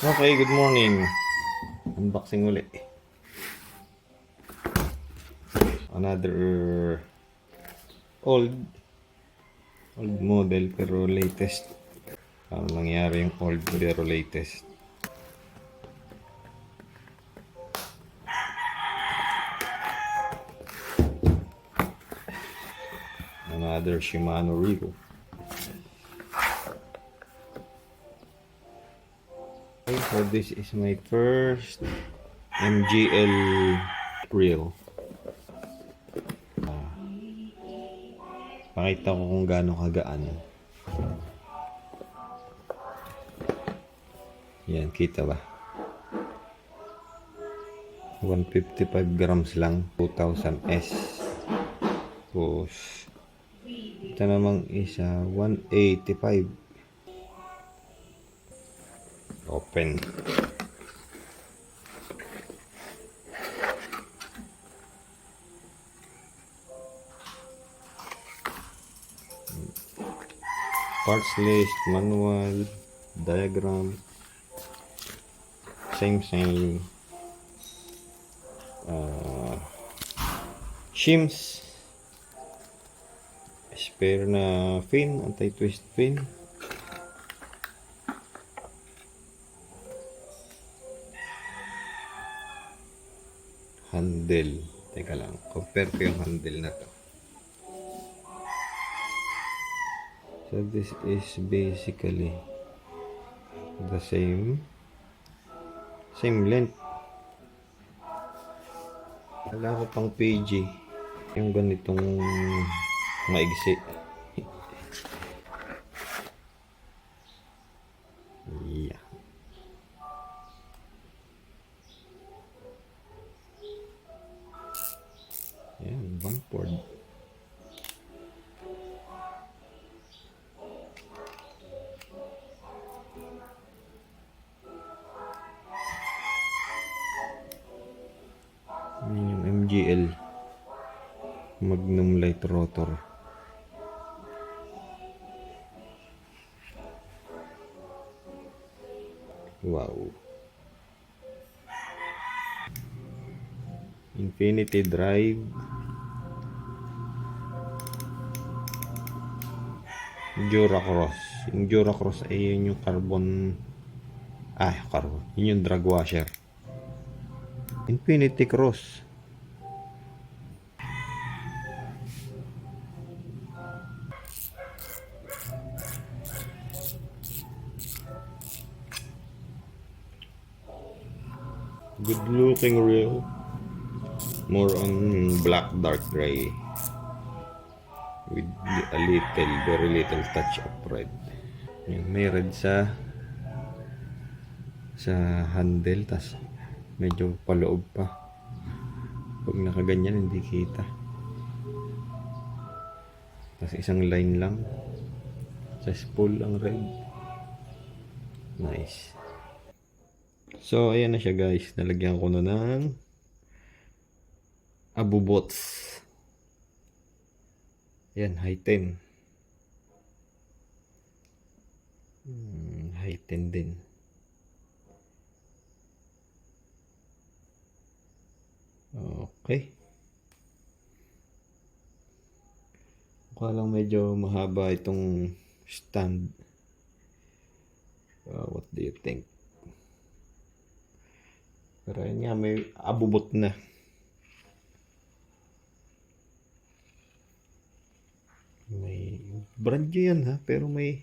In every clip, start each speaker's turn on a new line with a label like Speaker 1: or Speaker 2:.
Speaker 1: Okay, good morning. Unboxing uli. Another old model pero latest. Paano nangyari yung old pero latest? Another Shimano Reel. Okay, so this is my first MGL reel. Pakita ko kung gaano kagaan. Yan, kita ba? 155 grams lang, 2000 S. Tapos, ito namang isa, 185. Open. Parts list, manual, diagram, same. Shims, spare na fin, anti-twist fin. Handle. Teka lang, compare ko yung handle na to. So this is basically the same length. Wala ko pang PG yung ganitong maigsi. Yeah. Yan, bangport. Yan yung MGL Magnum Light Rotor. Wow. Infinity Drive. Duracross. Yung Duracross ay yun yung carbon. Carbon. Yun yung drag washer. Infinity Cross. Good looking reel. More on black dark gray with a little, very little touch of red. May red sa handle, tas medyo paloob pa. Pag nakaganyan hindi kita. Tas isang line lang sa spool ang red. Nice. So ayan na siya guys, nalagyan ko na ng abubots. Yan, high 10. High 10 din. Okay. Mukha lang medyo mahaba itong stand. What do you think? Pero yun nga, may abubot na. May brand new yan ha, pero may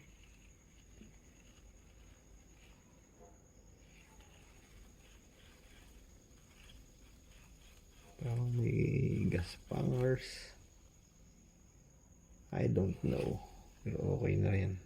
Speaker 1: parang may gas pangers. I don't know. Pero okay na yan.